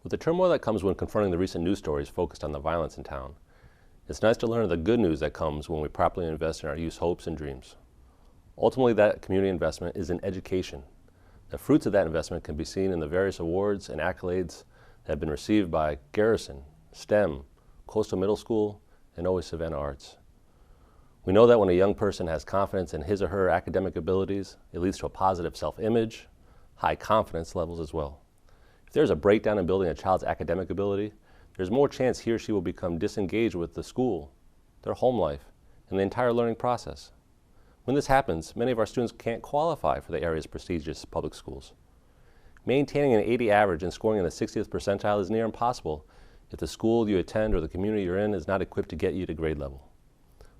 With the turmoil that comes when confronting the recent news stories focused on the violence in town, it's nice to learn of the good news that comes when we properly invest in our youth's hopes and dreams. Ultimately, that community investment is in education. The fruits of that investment can be seen in the various awards and accolades that have been received by Garrison, STEM, Coastal Middle School, and always Savannah Arts. We know that when a young person has confidence in his or her academic abilities, it leads to a positive self-image, high confidence levels as well. If there's a breakdown in building a child's academic ability, there's more chance he or she will become disengaged with the school, their home life, and the entire learning process. When this happens, many of our students can't qualify for the area's prestigious public schools. Maintaining an 80 average and scoring in the 60th percentile is near impossible if the school you attend or the community you're in is not equipped to get you to grade level.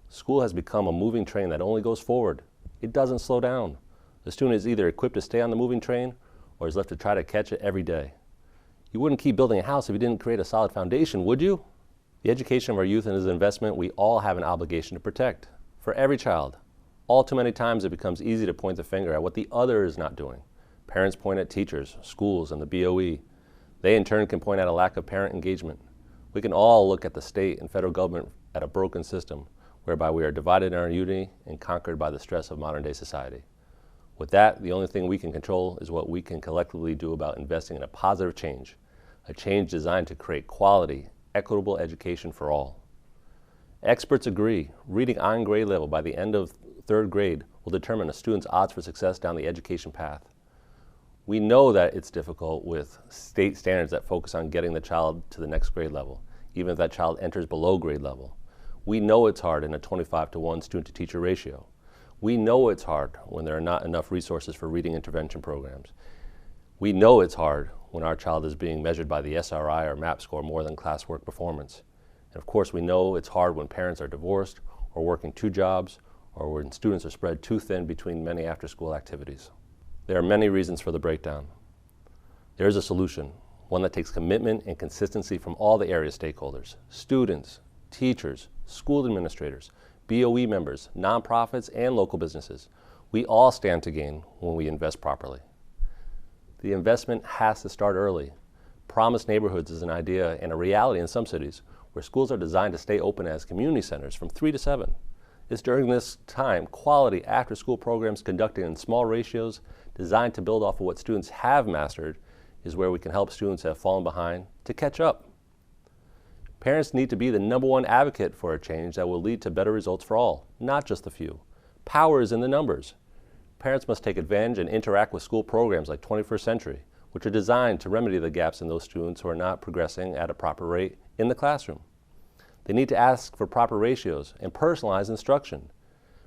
School has become a moving train that only goes forward. It doesn't slow down. The student is either equipped to stay on the moving train or is left to try to catch it every day. You wouldn't keep building a house if you didn't create a solid foundation, would you? The education of our youth is an investment we all have an obligation to protect. For every child, all too many times it becomes easy to point the finger at what the other is not doing. Parents point at teachers, schools, and the BOE. They in turn can point at a lack of parent engagement. We can all look at the state and federal government at a broken system whereby we are divided in our unity and conquered by the stress of modern day society. With that, the only thing we can control is what we can collectively do about investing in a positive change, a change designed to create quality, equitable education for all. Experts agree, reading on grade level by the end of third grade will determine a student's odds for success down the education path. We know that it's difficult with state standards that focus on getting the child to the next grade level, even if that child enters below grade level. We know it's hard in a 25-to-1 student-to-teacher ratio. We know it's hard when there are not enough resources for reading intervention programs. We know it's hard when our child is being measured by the SRI or MAP score more than classwork performance. And of course, we know it's hard when parents are divorced or working 2 jobs or when students are spread too thin between many after-school activities. There are many reasons for the breakdown. There is a solution, one that takes commitment and consistency from all the area stakeholders, students, teachers, school administrators, BOE members, nonprofits, and local businesses. We all stand to gain when we invest properly. The investment has to start early. Promised neighborhoods is an idea and a reality in some cities where schools are designed to stay open as community centers from 3 to 7. It's during this time quality after-school programs conducted in small ratios designed to build off of what students have mastered is where we can help students who have fallen behind to catch up. Parents need to be the #1 advocate for a change that will lead to better results for all, not just the few. Power is in the numbers. Parents must take advantage and interact with school programs like 21st Century, which are designed to remedy the gaps in those students who are not progressing at a proper rate in the classroom. They need to ask for proper ratios and personalized instruction.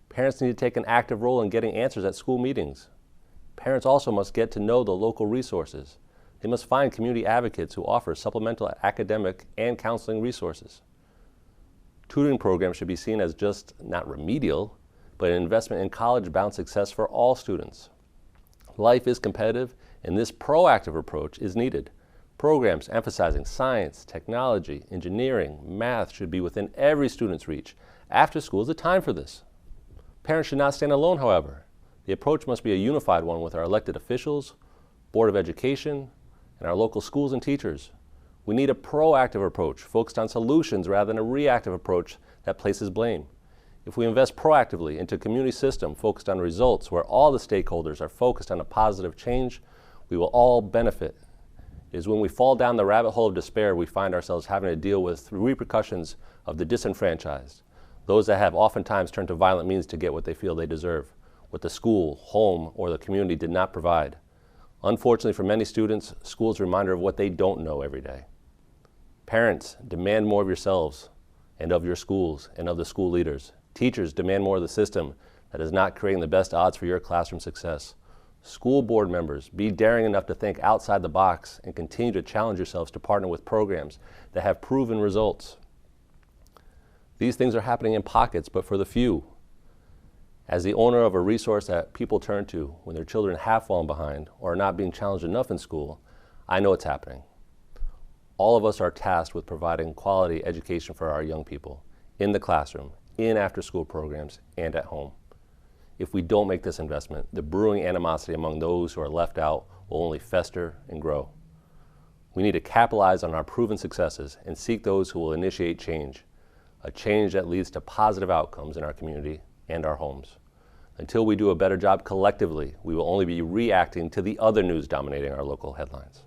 Parents need to take an active role in getting answers at school meetings. Parents also must get to know the local resources. They must find community advocates who offer supplemental academic and counseling resources. Tutoring programs should be seen as just not remedial, but an investment in college-bound success for all students. Life is competitive, and this proactive approach is needed. Programs emphasizing science, technology, engineering, math should be within every student's reach. After school is the time for this. Parents should not stand alone, however. The approach must be a unified one with our elected officials, Board of Education, and our local schools and teachers. We need a proactive approach focused on solutions rather than a reactive approach that places blame. If we invest proactively into a community system focused on results where all the stakeholders are focused on a positive change, we will all benefit. It is when we fall down the rabbit hole of despair we find ourselves having to deal with the repercussions of the disenfranchised, those that have oftentimes turned to violent means to get what they feel they deserve, what the school, home, or the community did not provide. Unfortunately for many students, school is a reminder of what they don't know every day. Parents, demand more of yourselves and of your schools and of the school leaders. Teachers, demand more of the system that is not creating the best odds for your classroom success. School board members, be daring enough to think outside the box and continue to challenge yourselves to partner with programs that have proven results. These things are happening in pockets, but for the few. As the owner of a resource that people turn to when their children have fallen behind or are not being challenged enough in school, I know it's happening. All of us are tasked with providing quality education for our young people in the classroom, in after-school programs, and at home. If we don't make this investment, the brewing animosity among those who are left out will only fester and grow. We need to capitalize on our proven successes and seek those who will initiate change, a change that leads to positive outcomes in our community and our homes. Until we do a better job collectively, we will only be reacting to the other news dominating our local headlines.